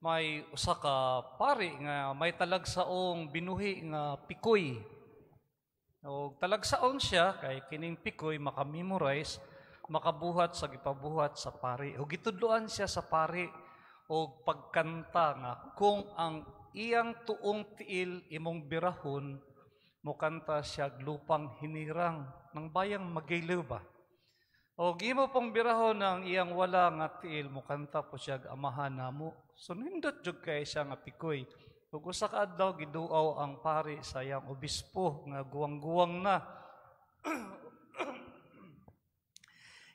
may usa ka pari nga may talagsaong binuhi nga pikoy. O talagsaon siya kay kining pikoy makamemorize, makabuhat sa gipabuhat sa pari. O gitudloan siya sa pari o pagkanta nga kung ang iyang tuong tiil imong birahon mukanta siya lupang hinirang ng bayang Magiliw ba. O gimo pong birahon ng iyang wala nga tiil mukanta po siya amahan namo. So nindot jud kay siya nga pikoy. Ug usa ka adlaw giduaw ang pari sa iyang obispo nga guwang-guwang na.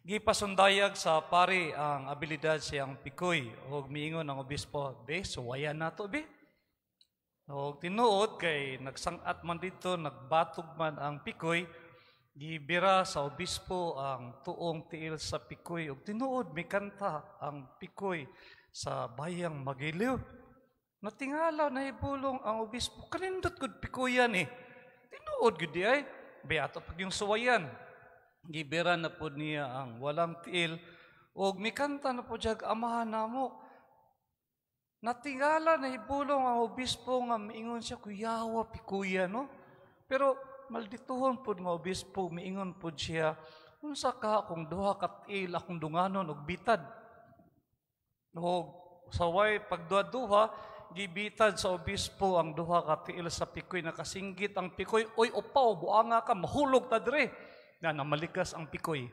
Gipasundayag sa pari ang abilidad siyang pikoy ug miingon ang obispo, "Be, suwayan nato be." Og tinuod kay nagsangat man dito, nagbatog man ang pikoy, gibira sa obispo ang tuong tiil sa pikoy ug tinuod mikanta ang pikoy sa bayang Magiliw. Natingala na ibulong ang obispo, kanindot gud pikoyan eh. Tinuod gud di ay, beato pag yung suwayan. Gibira na po niya ang walang tiil ug mikanta na po jag amahan namo. Natingala na ibulong ang obispo nga miingon siya, "Kuyawa pikuya no." Pero maldituhon po nga obispo, miingon po siya, "Unsa ka akong duha ka tiil akong dunganon og bitad." O saway pagduha-duha, gibitad sa obispo ang duha ka tiil sa pikoy, nakasinggit ang pikoy, "Oy upaw, buanga ka, mahulog ta dire." Na namalikas ang pikoy.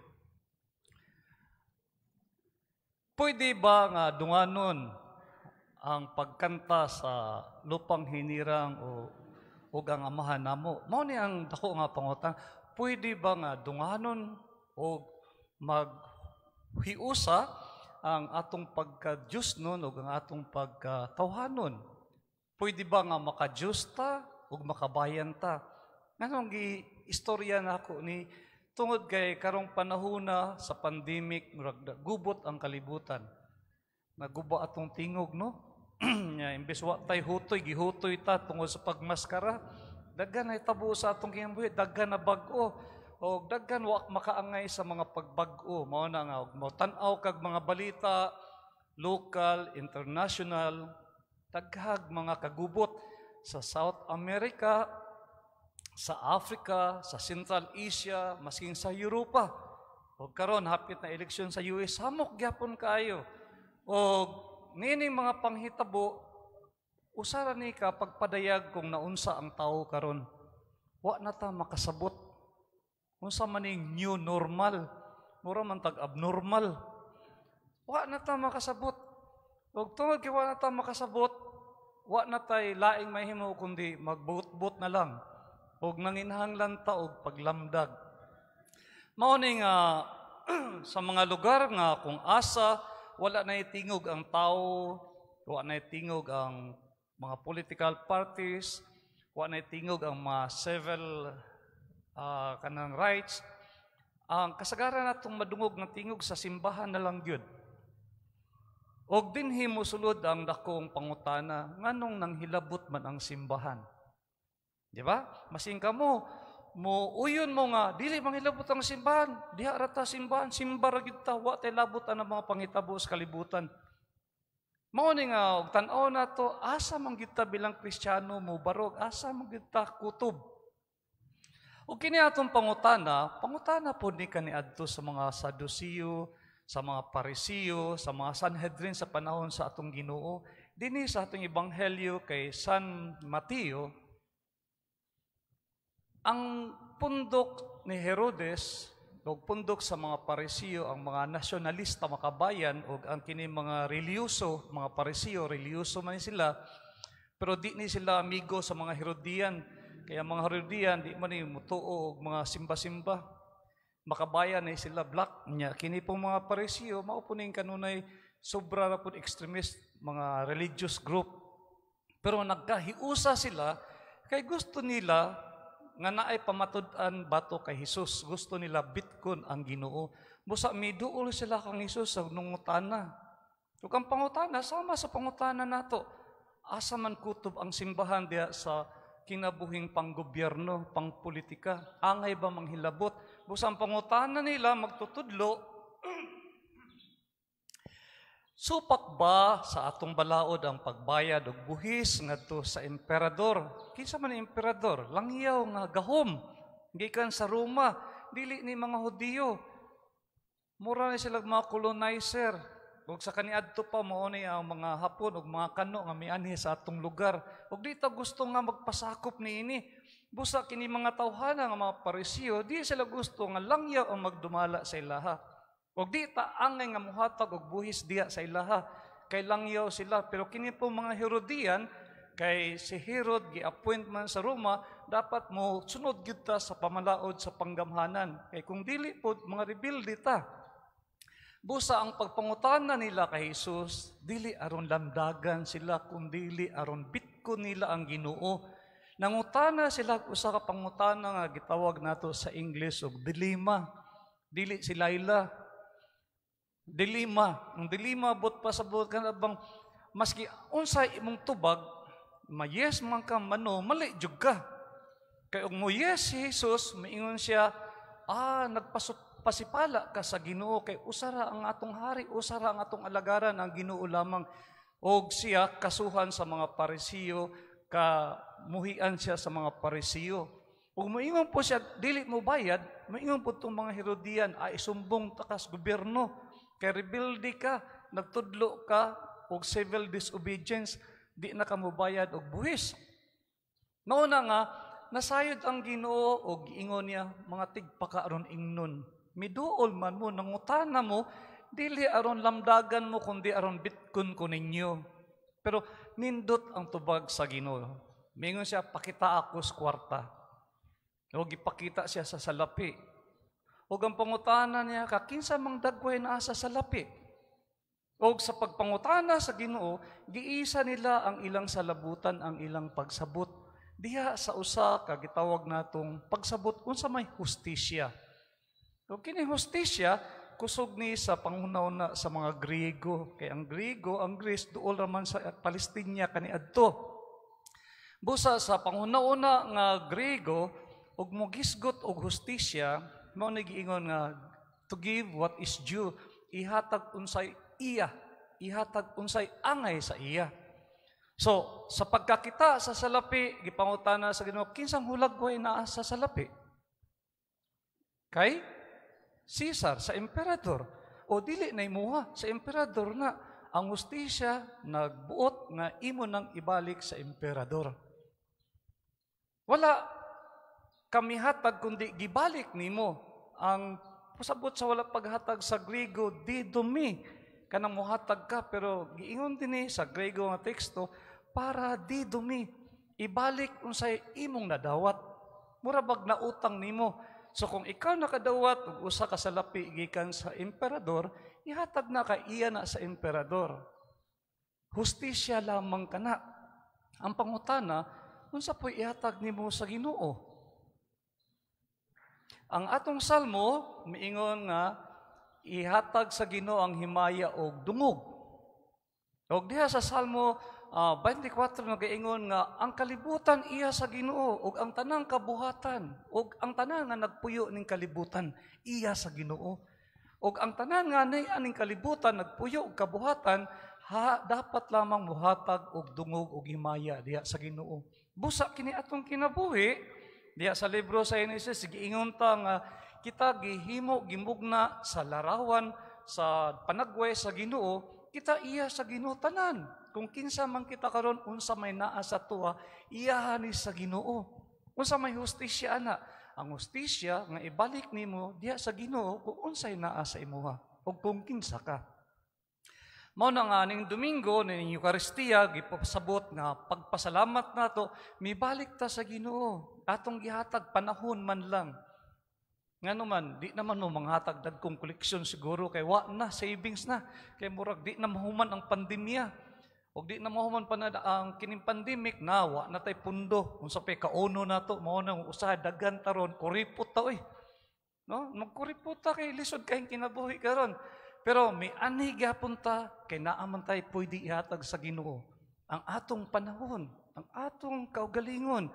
Pwede ba nga dunganon ang pagkanta sa lupang hinirang o ang amahan namo? Mao ni ang dako nga pangutan. Pwede ba nga dunganon o maghiusa ang atong pagka-Diyos nun o ang atong pagkatawhanon? Pwede ba nga maka-Diyos ta o makabayan ta? Anong istorya na ako ni tungod kay karong panahona sa pandemic, gubot ang kalibutan. Naguba atong tingog, no? Imbes wa tay hutoy, gihutoy ta tungod sa pagmaskara. Daghan ay tabo sa atong kinabuhi, daghan na bag-o. O daghan wa makaangay sa mga pagbag-o. Mao na nga, tan-aw kag mga balita, local, international, daghag mga kagubot sa South America, sa Africa, sa Central Asia, masking sa Europa. O karon hapit na eleksyon sa US, hamok gyapon kaayo. O nining mga panghitabo, usara ni ka pagpadayag kung naunsa ang tao karon. Wa na ta makasabot. Unsa man ning new normal, mura man tag abnormal. Wa na ta makasabot. Ug tungod kay wa na ta makasabot, wa na tay laing mahimo kundi magbut-but na lang. Og nanginhanglan ta og paglamdag. Mao ni nga sa mga lugar nga kung asa wala na tingog ang tao, wala na tingog ang mga political parties, wala na tingog ang mga civil kanang rights. Ang kasagaran natong madungog nga tingog sa simbahan na lang gyud. Og dinhi mosulod ang dakong pangutana, nganong nanghilabot man ang simbahan? Di ba? Masing kamo, uyon mo nga, dili manghilabot ang simbahan, diha rata simbahan, simba ra gyud ta, wa tay labot ang mga panghitabo sa kalibutan. Mao ni nga tan-aw nato, asa man gyud ta bilang Kristiyano mo barog, asa man gyud ta kutob. Ug kini atong pangutana pod ni kaniadto sa mga Saduceo, sa mga Pariseo, sa mga Sanhedrin sa panahon sa atong Ginoo. Dinhi sa atong ebanghelyo kay San Mateo, ang pundok ni Herodes o pundok sa mga Pariseo, ang mga nasyonalista makabayan o ang kini mga reliyoso, mga Pariseo, reliyoso man sila, pero di ni sila amigo sa mga Herodian. Kaya mga Herodian, di man ni mutuo o mga simba-simba. Makabayan na sila black niya. Kini pong mga Pariseo, maupunin kanunay sobra na po extremist, mga religious group. Pero nagkahiusa sila, kay gusto nila nga naay pamatud-an bato kay Hesus. Gusto nila bitkon ang Ginoo. Busa miduol sila kang Hesus sa nungutana. Ug ang pangutana sama sa pangutana nato. Asa man kutob ang simbahan diya sa kinabuhing panggobyerno, pangpolitika? Angay ba manghilabot? Busa ang pangutana nila magtutudlo Supak ba sa atong balaod ang pagbayad og buhis ngadto sa emperador? Kinsa man ang emperador? Langyaw nga gahom gikan sa Roma, dili ni mga Hudiyo. Mura ni sila mga colonizer. Ug sa kaniadto pa mao ni ang mga Hapon ug mga Kano nga mianhi sa atong lugar. Ug di ta gusto nga magpasakop niini. Busa kini mga tawhana nga mga Parisiyo, di sila gusto nga langyaw ang magdumala sa ilaha. Og di ta angay nga muhatag og buhis diha sa ilaha kay langyaw sila. Pero kini po mga Herodian, kay si Herod gi-appoint man sa Roma, dapat mo sunod gyud ta sa pamalaod sa panggamhanan. Kay kung dili po mga rebelde ta. Busa ang pagpangutana nila kay Jesus, dili aron lamdagan sila kung dili aron bitko nila ang Ginoo. Nangutana sila usa ka pangutana nga gitawag nato sa English og dilema. Dili si Laila. Dilema. Ang dilema bot pa sa bot ka bang maski unsay imong tubag, yes man ka mano, mali jud ka. Kay og mo yes si Jesus, maingon siya, nagpasipala ka sa Ginoo kay usara ang atong hari, usara ang atong alagaran ang Ginoo lamang. Og siya kasuhan sa mga Parisiyo, muhian siya sa mga Parisiyo. Ug moingon po siya, dili mo bayad, moingon po itong mga Herodian, isumbong takas gobyerno. Kay rebelde ka, nagtudlo ka, og civil disobedience, di na ka mobayad og buhis. Nauna nga, nasayod ang Ginoo og giingon niya, mga tigpaka aron ingnon. Miduol man mo, nangutana mo, dili aron lamdagan mo, kundi aron bitkon ko ninyo. Pero nindot ang tubag sa Ginoo. Mingon siya, pakita ako sa kwarta. O gipakita siya sa salapi. O ang pangutana niya, kinsa mang dagway na asa sa lapi. O sa pagpangutana sa Ginoo, giisa nila ang ilang salabutan, ang ilang pagsabot. Diha sa usa ka gitawag natong pagsabot unsa may hustisya. O kini hustisya kusog ni sa panghunahuna sa mga Griego. Kay ang Griego, ang Greece duol raman sa Palestina kaniadto. Busa sa panghunahuna nga Griego, ug mogisgot og hustisya, mao ni giingon nga to give what is due, ihatag unsay iya, ihatag unsay angay sa iya. So, sa pagkakita sa salapi, gipangutana sa Ginoo, kinsang hulagway naa sa salapi? Kay Caesar, sa emperador. O dili na imuha, sa emperador na. Ang hustisya nagbuot nga imo nang ibalik sa emperador. Wala kami hatag kundi gibalik nimo. Ang pasabot sa wala paghatag sa Griego, didomi, kanang muhatag ka, pero giingon din sa Griego nga teksto, para didomi, ibalik unsay imong nadawat. Murabag na utang nimo. So kung ikaw nakadawat, ug usa ka salapi gikan sa emperador, ihatag na ka iya na sa emperador. Hustisya lamang kana. Ang pangutana, unsa po'y ihatag nimo sa Ginoo? Ang atong salmo, miingon nga, ihatag sa Ginoo ang himaya og dungog. Og diha sa salmo 24 nagaingon nga, ang kalibutan iya sa Ginoo, og ang tanang kabuhatan, og ang tanan nga nagpuyo ning kalibutan, iya sa Ginoo. Og ang tanan nga aning kalibutan, nagpuyo og kabuhatan, dapat lamang muhatag og dungog og himaya diha sa Ginoo. Busa kini atong kinabuhi, diya sa libro sa Genesis, giingon ta nga kita gihimo gimugna sa larawan, sa panagway sa Ginoo, kita iya sa Ginoo tanan. Kung kinsa man kita karon unsa may naa sa tuwa, iyahan ni sa Ginoo. Unsa may hustisya ana? Ang hustisya nga ibalik nimo diya sa Ginoo kung unsay naa sa imuha o kung kinsa ka. Mao na nga ning Domingo ning Eucharistia gipasabot nga pagpasalamat nato, mibalik ta sa Ginoo. Atong gihatag panahon man lang. Ngano man, di naman mo manghatag dagkong koleksyon siguro kay wa na savings na. Kay murag di na mahuman ang pandemya. Og di na mahuman pa na ang kining pandemic na wa na tay pundo. Unsa pay kauno nato mao nang usahay daghan taron kuripot ta oy. No, magkuripot ta kay lisod kay kinabuhi karon. Pero may ani gyapon ta kay naa man tay pwede ihatag sa Ginoo ang atong panahon, ang atong kaugalingon.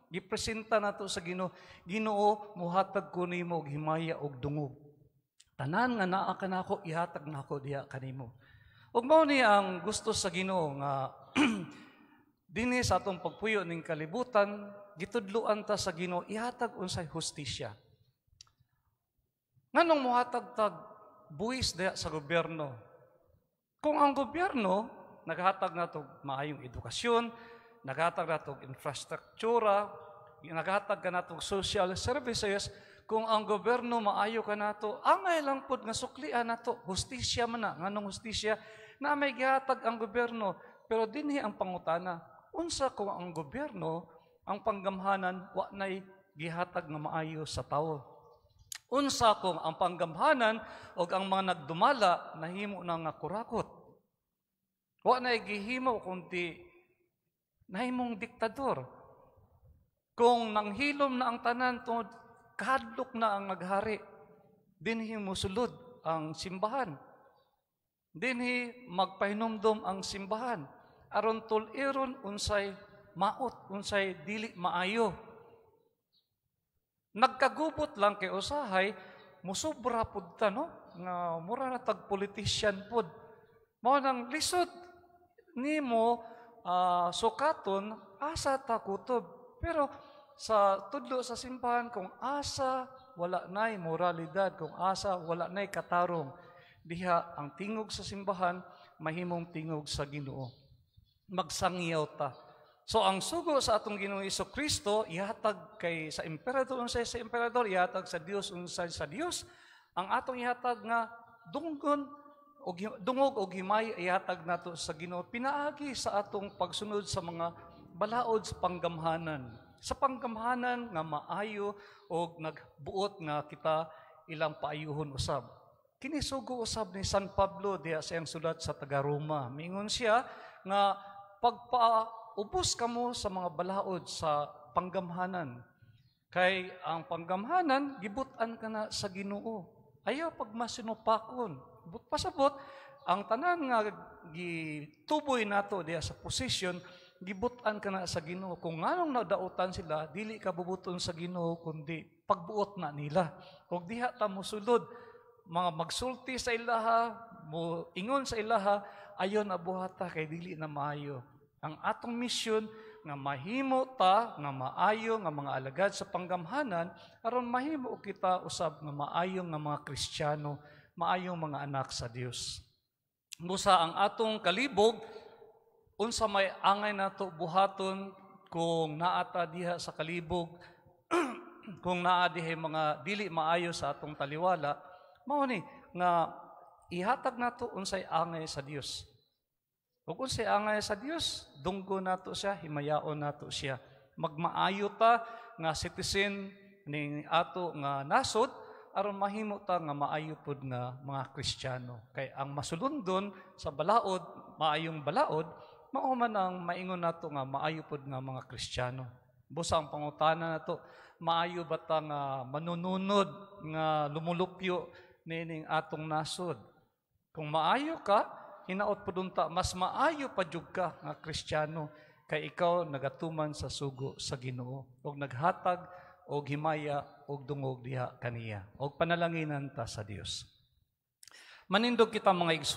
Gipresenta nato sa Ginoo, Ginoo muhatag ko nimo og himaya og dungog. Tanan nga naa kanako ihatag nako diha kanimo. Ug mao ni ang gusto sa Ginoo nga dinhi sa atong pagpuyo ning kalibutan, gitudloan ta sa Ginoo ihatag unsay hustisya. Nganong mohatag tag buwis diha sa gobyerno? Kung ang gobyerno naghatag nato maayong edukasyon, naghatag nato infrastruktura, naghatag ka nato social services, kung ang gobyerno maayo ka nato, angay lang pud nga suklian nato, hustisya man na, nganong hustisya na may gihatag ang gobyerno, pero dinhi ang pangutana, unsa kung ang gobyerno ang panggamhanan wa nay gihatag nga maayo sa tawo? Unsa kung ang panggamhanan o ang mga nagdumala nahimo na nga kurakot? Wa na gihimo kundi nahimong diktador. Kung nanghilom na ang tanan tungod kahadlok na ang naghari, dinhi mosulod ang simbahan. Dinhi magpahinumdom ang simbahan aron tul-iron unsay maot, unsay dili maayo. Nagkagubot lang kay usahay, musubra pud ta, no? Nga mura na tag politician pud. Mao nang lisod nimo sukaton asa ta kutob. Pero sa tudlo sa simbahan, kung asa wala nay moralidad, kung asa wala nay katarong, diha ang tingog sa simbahan mahimong tingog sa Ginoo. Magsangyaw ta. So ang sugo sa atong Ginoong Jesu-Kristo ihatag kay sa emperador unsay sa emperador, ihatag sa Dios unsay sa Dios. Ang atong ihatag nga dungog og himay ihatag nato sa Ginoo pinaagi sa atong pagsunod sa mga balaod sa panggamhanan. Sa panggamhanan nga maayo og nagbuot nga kita ilang paayuhon usab. Kini sugo usab ni San Pablo diha sa iyang sulat sa taga-Roma. Mingon siya nga ubos kamo sa mga balaod sa panggamhanan. Kay ang panggamhanan, gibutan ka na sa Ginoo. Ayaw pagmasinupakon. Pasabot, ang tanan nga gituboy nato diya sa posisyon, gibutan ka na sa Ginoo. Kung nganong nadautan sila, dili ka bubuton sa Ginoo, kundi pagbuot na nila. Kung diha ta mosulod, mga magsulti sa ilaha, mo ingon sa ilaha, ayon na buhata kay dili na maayo. Ang atong misyon nga mahimo ta nga maayo nga mga alagad sa panggamhanan aron mahimo kita usab nga maayo nga mga Kristiyano, maayong mga anak sa Dios. Busa ang atong kalibog unsa may angay nato buhaton kung naata diha sa kalibog kung naa diha mga dili maayo sa atong taliwala, mao ni nga ihatag nato unsay angay sa Dios. Ug unsay angay sa Dios, dunggo nato siya, himayaon nato siya. Magmaayo ta nga citizen ning ato nga nasod aron mahimo ta nga maayo pud nga mga Kristiyano. Kay ang masulundon sa balaod, maayong balaod, mao man ang maingon nato nga maayo pud nga mga Kristiyano. Busa ang pangutana nato, maayo ba ta nga manununod nga lumulupyo nining atong nasod? Kung maayo ka, hinaot po dunta, mas maayo pa jud ka nga Kristiyano kay ikaw nagatuman sa sugo sa Ginoo og naghatag og himaya og dungog diha kaniya og panalanginan ta sa Dios. Manindog kita mga igsoon